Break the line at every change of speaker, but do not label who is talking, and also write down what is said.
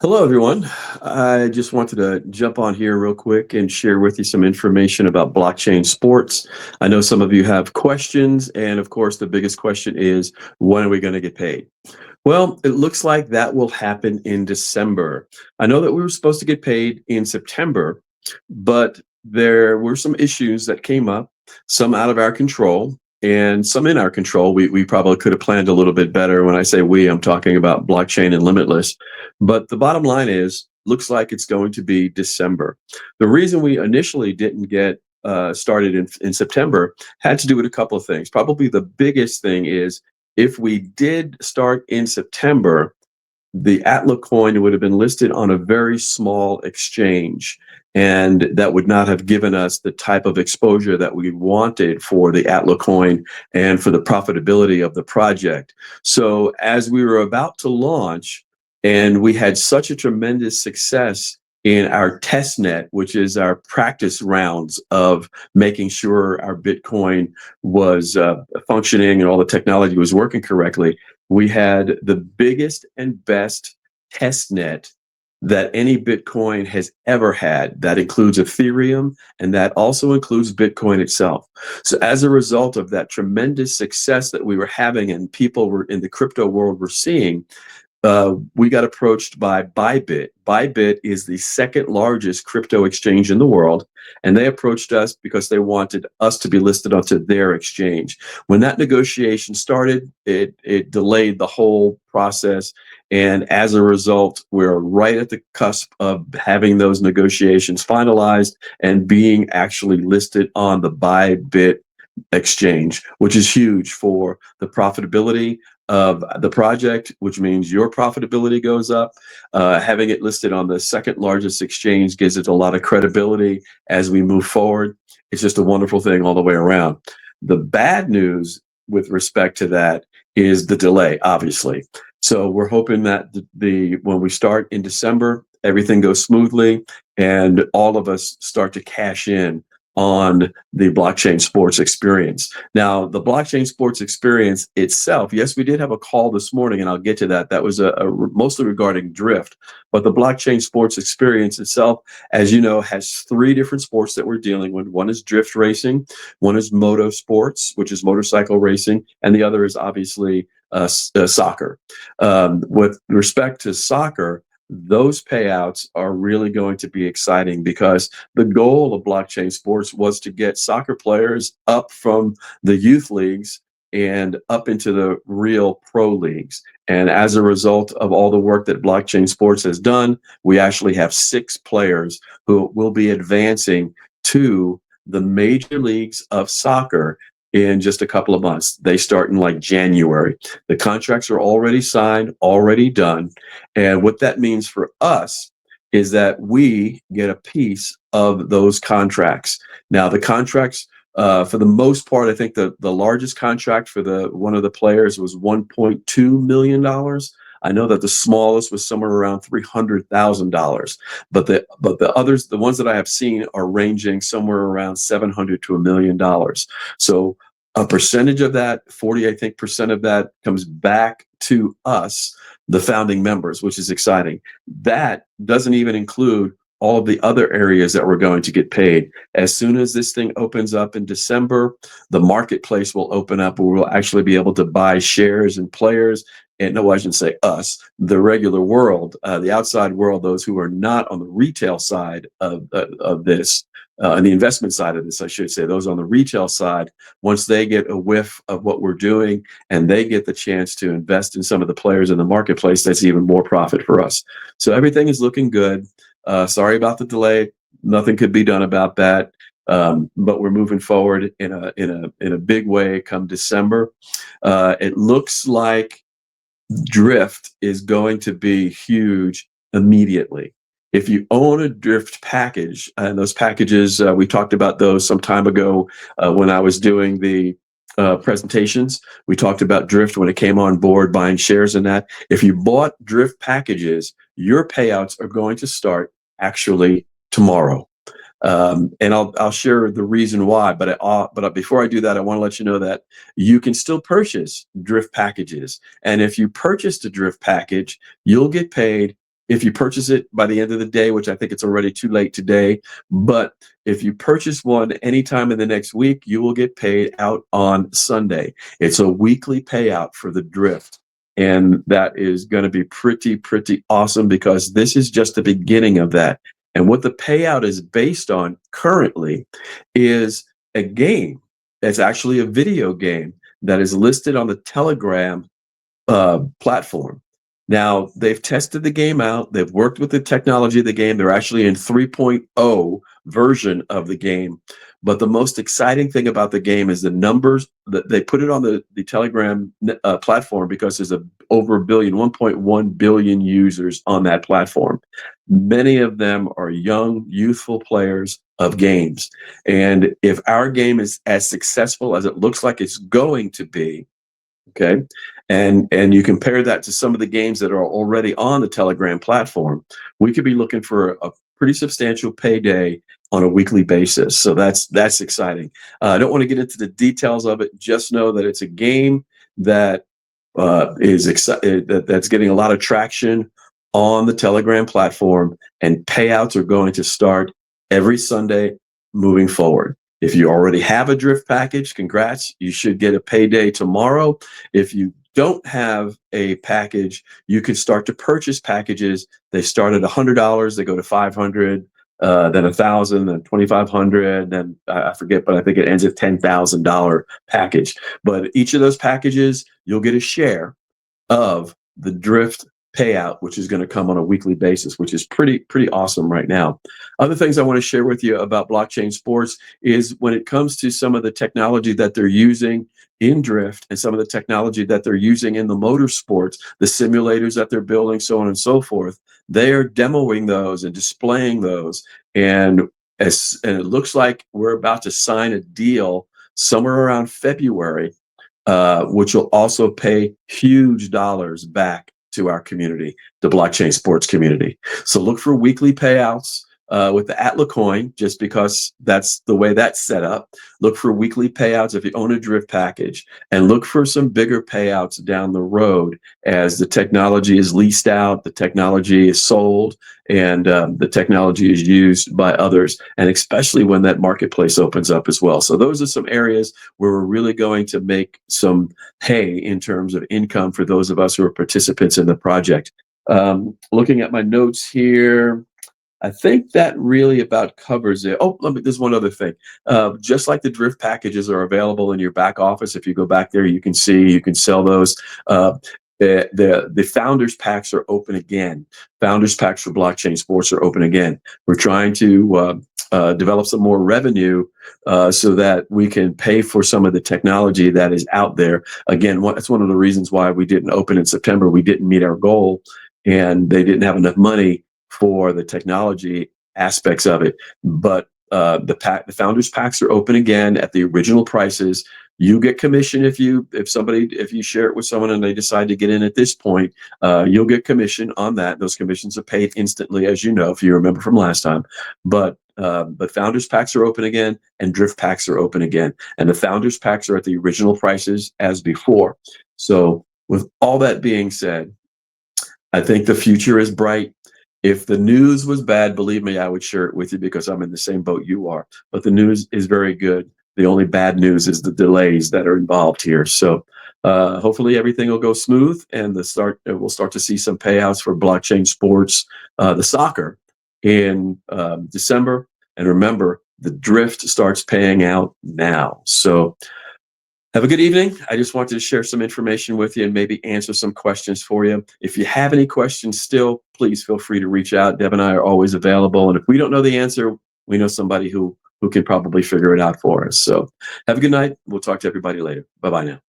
Hello, everyone. I just wanted to jump on here real quick and share with you some information about blockchain sports. I know some of you have questions, and of course, the biggest question is when are we going to get paid? Well, it looks like that will happen in December. I know that we were supposed to get paid in September, but there were some issues that came up, some out of our control and some in our control. We probably could have planned a little bit better. When I say we, I'm talking about blockchain and Limitless. But the bottom line is, looks like it's going to be December. The reason we initially didn't get started in September had to do with a couple of things. Probably the biggest thing is if we did start in September, the Atla coin would have been listed on a very small exchange. And that would not have given us the type of exposure that we wanted for the Atla coin and for the profitability of the project. So as we were about to launch, and we had such a tremendous success in our test net, which is our practice rounds of making sure our Bitcoin was functioning and all the technology was working correctly, we had the biggest and best test net that any Bitcoin has ever had. That includes Ethereum, and that also includes Bitcoin itself. So as a result of that tremendous success that we were having and people were in the crypto world were seeing, we got approached by Bybit. Bybit is the second largest crypto exchange in the world, and they approached us because they wanted us to be listed onto their exchange. When that negotiation started, it delayed the whole process, and as a result, we're right at the cusp of having those negotiations finalized and being actually listed on the Bybit exchange, which is huge for the profitability of the project, which means your profitability goes up. Having it listed on the second largest exchange gives it a lot of credibility as we move forward. It's just a wonderful thing all the way around. The bad news with respect to that is the delay, obviously. So we're hoping that the when we start in December, everything goes smoothly and all of us start to cash in on the blockchain sports experience. Now, the blockchain sports experience itself, yes, we did have a call this morning, and I'll get to that. That was mostly regarding drift, but the blockchain sports experience itself, as you know, has three different sports that we're dealing with. One is drift racing, one is moto sports, which is motorcycle racing, and the other is obviously soccer. With respect to soccer, those payouts are really going to be exciting because the goal of blockchain sports was to get soccer players up from the youth leagues and up into the real pro leagues. And as a result of all the work that blockchain sports has done, we actually have 6 players who will be advancing to the major leagues of soccer in just a couple of months. They start in like January. The contracts are already signed, already done. And what that means for us is that we get a piece of those contracts. Now, the contracts, for the most part, I think the largest contract for the one of the players was $1.2 million. I know that the smallest was somewhere around $300,000, but the others, the ones that I have seen, are ranging somewhere around 700 to $1 million. So a percentage of that, 40, I think, percent of that comes back to us, the founding members, which is exciting. That doesn't even include all of the other areas that we're going to get paid. As soon as this thing opens up in December, the marketplace will open up where we'll actually be able to buy shares and players. And no, I shouldn't say us, the regular world, the outside world, those who are not on the retail side of this, on the investment side of this, I should say, those on the retail side, once they get a whiff of what we're doing and they get the chance to invest in some of the players in the marketplace, that's even more profit for us. So everything is looking good. Sorry about the delay. Nothing could be done about that. But we're moving forward in a big way come December. It looks like drift is going to be huge immediately. If you own a drift package, and those packages, we talked about those some time ago when I was doing the presentations. We talked about drift when it came on board, buying shares in that. If you bought drift packages, your payouts are going to start actually tomorrow. And I'll share the reason why, but before I do that, I want to let you know that you can still purchase drift packages. And if you purchased a drift package, you'll get paid if you purchase it by the end of the day, which I think it's already too late today, but if you purchase one anytime in the next week, you will get paid out on Sunday. It's a weekly payout for the drift. And that is going to be pretty awesome, because this is just the beginning of that. And what the payout is based on currently is a game. It's actually a video game that is listed on the Telegram platform. Now, they've tested the game out. They've worked with the technology of the game. They're actually in 3.0 version of the game. But the most exciting thing about the game is the numbers that they put it on the Telegram platform, because there's over a billion, 1.1 billion users on that platform. Many of them are young, youthful players of games. And if our game is as successful as it looks like it's going to be, okay, and you compare that to some of the games that are already on the Telegram platform, we could be looking for a pretty substantial payday on a weekly basis. So that's exciting. I don't want to get into the details of it. Just know that it's a game that that's getting a lot of traction on the Telegram platform, and payouts are going to start every Sunday moving forward. If you already have a drift package, congrats. You should get a payday tomorrow. If you don't have a package, you can start to purchase packages. They start at $100, they go to $500, then $1,000, then $2,500, then I forget, but I think it ends at $10,000 package. But each of those packages, you'll get a share of the drift payout, which is going to come on a weekly basis, which is pretty awesome right now. Other things I want to share with you about Blockchain Sports is when it comes to some of the technology that they're using in drift, and some of the technology that they're using in the motorsports, the simulators that they're building, so on and so forth. They are demoing those and displaying those, and it looks like we're about to sign a deal somewhere around February, which will also pay huge dollars back to our community, the blockchain sports community. So look for weekly payouts with the Atla coin, just because that's the way that's set up. Look for weekly payouts if you own a drift package, and look for some bigger payouts down the road as the technology is leased out, the technology is sold, and the technology is used by others, and especially when that marketplace opens up as well. So those are some areas where we're really going to make some hay in terms of income for those of us who are participants in the project. Looking at my notes here, I think that really about covers it. Oh, there's one other thing. Just like the drift packages are available in your back office, if you go back there, you can see, you can sell those. The founders packs are open again. Founders packs for blockchain sports are open again. We're trying to develop some more revenue so that we can pay for some of the technology that is out there. Again, that's one of the reasons why we didn't open in September. We didn't meet our goal, and they didn't have enough money for the technology aspects of it. But the founders packs are open again at the original prices. You get commission if you share it with someone and they decide to get in at this point. You'll get commission on that. Those commissions are paid instantly, as you know, if you remember from last time. But founders packs are open again, and drift packs are open again, and the founders packs are at the original prices as before. So with all that being said, I think the future is bright. If the news was bad, believe me, I would share it with you, because I'm in the same boat you are. But the news is very good. The only bad news is the delays that are involved here. So hopefully everything will go smooth, and we'll start to see some payouts for blockchain sports, the soccer, in December. And remember, the drift starts paying out now. So have a good evening. I just wanted to share some information with you and maybe answer some questions for you. If you have any questions still, please feel free to reach out. Deb and I are always available. And if we don't know the answer, we know somebody who can probably figure it out for us. So have a good night. We'll talk to everybody later. Bye-bye now.